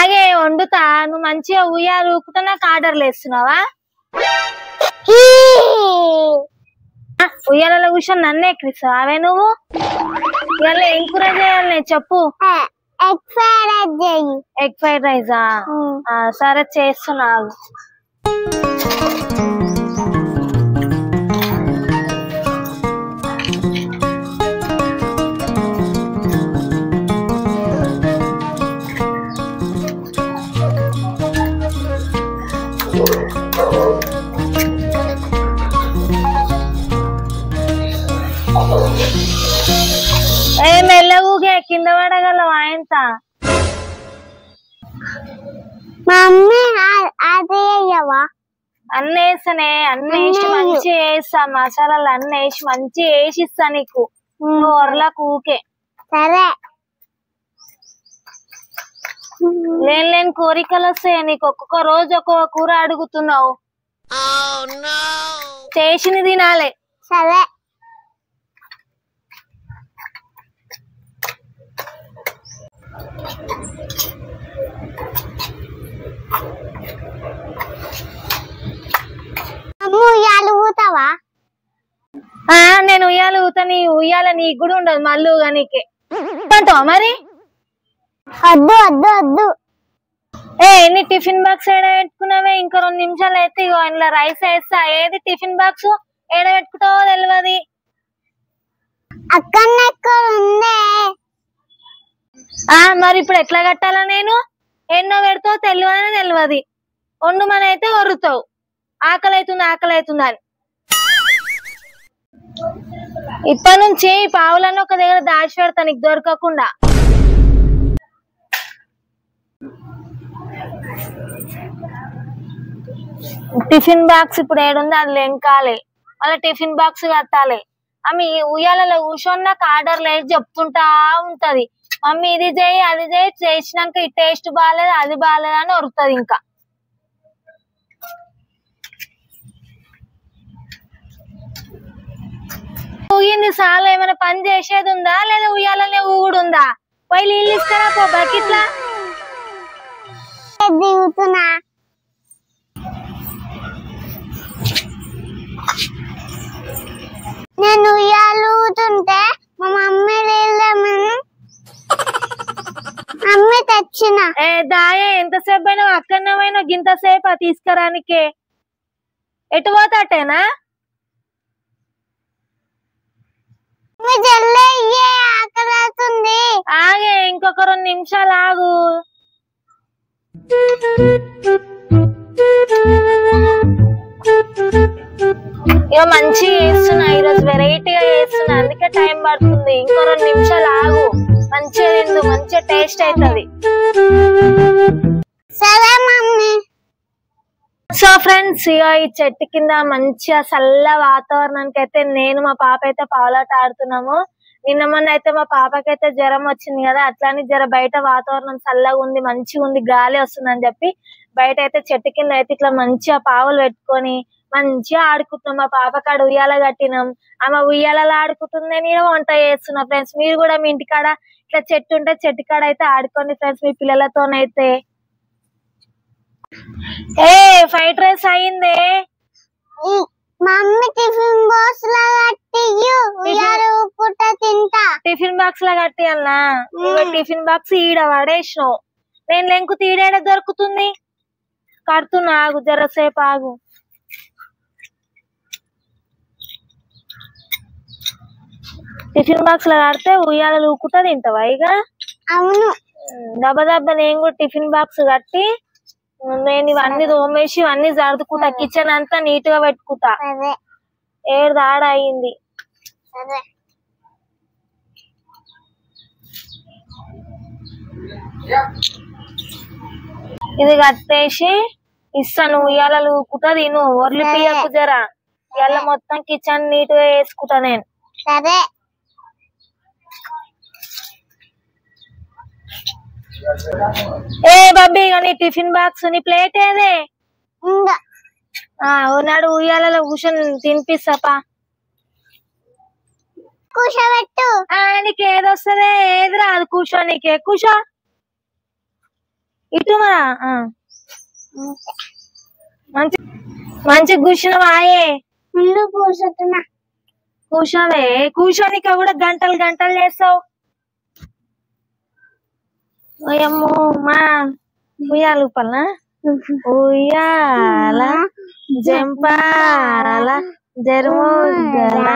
ఆగే వండుతా. నువ్వు మంచిగా ఉయ్యాలు ఊకుతా నాకు ఆర్డర్లు వేస్తున్నావా? ఉయ్యాలలో కూర్చొని నన్ను ఎక్కిస్తావా అవే నువ్వు? ఇవాళ ఏం కూర చేయాలి చెప్పు. ఎగ్ ఫ్రైడ్ రైసా? సరే చేస్తున్నా. మెల్లగూగే కింద పడగలవు ఆయనత. అన్నీ వేస్తానే, అన్ని వేసి మంచిగా వేస్తా. మసాలాలు అన్ని వేసి మంచిగా వేసిస్తా నీకు. కూరలకు ఊకే సరే. లేని కోరికలు వస్తాయి నీకు. ఒక్కొక్క రోజు ఒక్కొక్క కూర అడుగుతున్నావు. చేసింది తినాలే. సరే. ఉయ్యాలు ఊతావా? నేను ఉయ్యాలు ఊతా. నీ ఉయ్యాల నీకు కూడా ఉండదు మళ్ళీ నీకే అంటావా మరి? వద్దు వద్దు వద్దు. ఎన్ని టిఫిన్ బాక్స్ ఏడ పెట్టుకున్నావే? ఇంకో 2 నిమిషాలు అయితే ఇగో ఇంట్లో రైస్ వేస్తా. ఏది టిఫిన్ బాక్స్ ఏడ పెట్టుకుంటావో తెలియదు. అక్కడ ఉందే. మరి ఇప్పుడు ఎట్లా కట్టాలా నేను? ఎన్నో పెడతావు తెలియదు. వండు మన అయితే వరుతావు. ఆకలి అవుతుంది అని. ఇప్పటి నుంచి పావులన్నీ ఒక దగ్గర దాచి పెడతా నీకు దొరకకుండా. టిఫిన్ బాక్స్ ఇప్పుడు ఏడుంది అది లెంకాలి. మళ్ళీ టిఫిన్ బాక్స్ కట్టాలి. ఆమె ఉయ్యాలలో కూర్చొని నాకు ఆర్డర్లు వేసి చెప్తుంటా ఉంటది. మమ్మీ ఇది చేయి అది చేయి, చేసినాక ఈ టేస్ట్ బాగాలేదు అది బాగాలేదు అని వరుతుంది. ఇంకా ఊగింది సార్లు. ఏమైనా పని చేసేది ఉందా లేదా ఉయ్యాలనే ఊగుడు ఉందా? పోయి నీళ్ళు ఇస్తారా పో బకెట్లా. దిగుతున్నా. నేను ఉయ్యాలు ఊతుంటే మా మమ్మీ అమ్మి తెచ్చిన. దాయే ఎంతసేపు అయినా అక్కడనే పోయినా గింతసేపు తీసుకురానికే. ఎటు పోతాటేనా? ఆగే ఇంకొక 2 నిమిషాలు ఆగు. ఇక మంచిగా చేస్తున్నా ఈరోజు, వెరైటీగా చేస్తున్నా అందుకే టైం పడుతుంది. ఇంకో 2 నిమిషాలు ఆగు. మంచిగా తిందు, మంచిగా టేస్ట్ అవుతుంది. సరే మమ్మీ. సో ఫ్రెండ్స్, ఇక ఈ చెట్టు కింద మంచిగా చల్ల వాతావరణానికి అయితే నేను మా పాప అయితే పావులాట ఆడుతున్నాము. నిన్న మొన్న అయితే మా పాపకైతే జ్వరం వచ్చింది కదా, అట్లానే జర బయట వాతావరణం చల్లగా ఉంది, మంచిగా ఉంది, గాలి వస్తుందని చెప్పి బయట అయితే చెట్టు కింద అయితే ఇట్లా మంచిగా పావులు పెట్టుకొని మంచిగా ఆడుకుంటున్నాం. మా పాపకాడ ఉయ్యాల కట్టినాం. ఆమె ఉయ్యాలలో ఆడుకుంటుంది, నేను వంట చేస్తున్నా. ఫ్రెండ్స్ మీరు కూడా మీ ఇంటికాడ ఇట్లా చెట్టు ఉంటే చెట్టు కాడ అయితే ఆడుకోండి ఫ్రెండ్స్ మీ పిల్లలతోనైతే. ఫ్రైడ్ రైస్ అయిందే. మమ్మీ టిఫిన్ బాక్స్ లా కట్టి ఉయ్యాలు ఊపుకుంటా తింటా. టిఫిన్ బాక్స్ లా కట్టియాలనా? టిఫిన్ బాక్స్ ఈడ పడేసినావు. నేను లెంకు తీడేడ దొరుకుతుంది? కడుతున్నా ఆగు, జరసేపు ఆగు. టిఫిన్ బాక్స్ లో కడితే ఉయ్యాలు ఊపుకుంటా తింటావా ఇక? అవును. దెబ్బ దెబ్బ నేను కూడా టిఫిన్ బాక్స్ కట్టి నేను ఇవన్నీ తోమేసి ఇవన్నీ సర్దుకుంటా. కిచెన్ అంతా నీట్ గా పెట్టుకుంటా. ఏడు దాడ అయింది. ఇది కట్టేసి ఇస్తాను. ఉయ్యాలలు ఊపుకుంటా తిను, ఒర్లి పియ్యకు జరా. ఇవాళ మొత్తం కిచెన్ నీట్ గా వేసుకుంటా నేను. బాబీ నీ టిఫిన్ బాక్స్ నీ ప్లేట్ ఏదే? నాడు ఉయ్యాలలో కూర్చొని తినిపిస్తాపా. కూర్చోబెట్టు. నీకు ఏదొస్తుంది? ఏది రాదు కూర్చో. నీకే కూర్చో. ఇటు మరా మంచి మంచి కూర్చున్నావాయే ముందు కూర్చుంటున్నా కూర్చోవే కూర్చోనిక కూడా గంటలు గంటలు చేస్తావు ఓయమ్మో మా ఉయ్యాలు పల్లా ఉయ్యాల జంపాల జరుముగల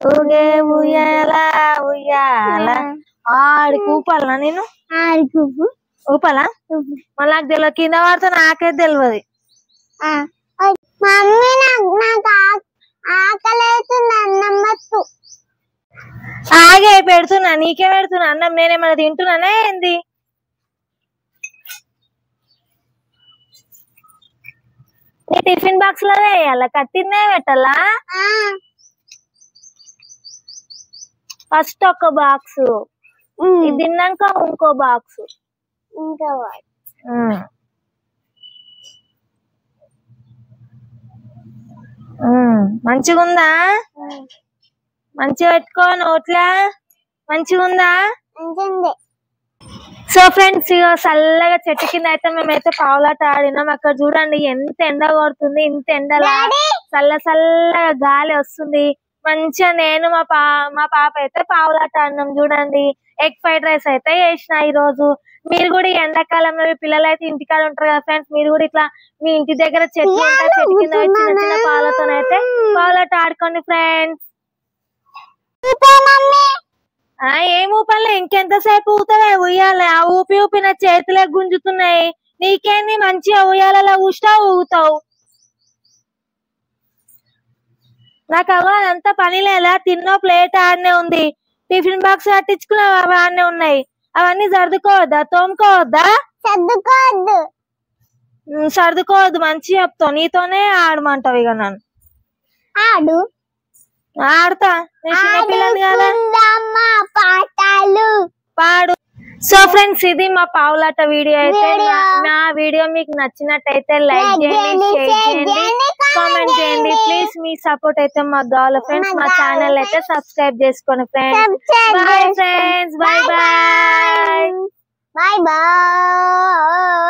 ఊగే ఉయ్యాల ఉయ్యాల ఆడి కూపాలనా నేను ఊపాలా మళ్ళీ నాకు తెలియదు కింద పడితే నాకైతే తెలియదు మమ్మీ నాకు ఆకలి అవుతుంది అన్నం మత్తు ఆగే పెడుతున్నా నీకే పెడుతున్నా అన్నం నేనేమన్నా తింటున్నానే ఏంది టిఫిన్ బాక్స్ లోనే వేయాలా కట్టిందే పెట్టాలా ఫస్ట్ ఒక బాక్స్ ఇది తిన్నాక ఇంకో బాక్స్ ఇంకా మంచిగుందా మంచిగా పెట్టుకో నోట్లా మంచిగుందా సో ఫ్రెండ్స్ చల్లగా చెట్టు కింద అయితే మేమైతే పావులాట ఆడినాం అక్కడ చూడండి ఎంత ఎండ కొడుతుంది ఇంత ఎండలా చల్లగా గాలి వస్తుంది మంచిగా నేను మా పాప అయితే పావులాట ఆడినాం చూడండి ఎగ్ ఫ్రైడ్ రైస్ అయితే చేసిన ఈ రోజు మీరు కూడా ఈ ఎండాకాలంలో మీ పిల్లలు అయితే ఇంటికాడ ఉంటారు కదా ఫ్రెండ్స్ మీరు కూడా ఇట్లా మీ ఇంటి దగ్గర చెట్లు ఉంటాయి చెట్టు కింద చిన్న చిన్న పావులతోనైతే పావులాట ఆడుకోండి ఫ్రెండ్స్ ఏం ఊపలే ఇంకెంతసేపు ఊతలే ఉయ్యాలి ఆ ఊపి ఊపి నా చేతులే గుంజుతున్నాయి నీకేంది మంచిగా ఉయ్యాలలో ఊస్తావు ఊగుతావు నాకు అదంతా పని లేదా తిన్నో ప్లేట్ ఆడనే ఉంది టిఫిన్ బాక్స్ కట్టించుకున్నావు అవి ఆడనే ఉన్నాయి అవన్నీ సర్దుకోవద్దా తోముకోవద్దా సర్దుకోవద్దు మంచిగా చెప్తావు నీతోనే ఆడమంటావు ఇక నన్ను ఆడు ఆడతా నేను చిన్నపిల్లని కదా పాటలు పాడు సో ఫ్రెండ్స్ ఇది మా పావులాట వీడియో అయితే నా వీడియో మీకు నచ్చినట్టయితే లైక్ చేయండి షేర్ చేయండి కామెంట్ చేయండి ప్లీజ్ మీ సపోర్ట్ అయితే మా కావాలి ఫ్రెండ్స్ మా ఛానల్ అయితే సబ్స్క్రైబ్ చేసుకోండి friends bye friends bye bye bye bye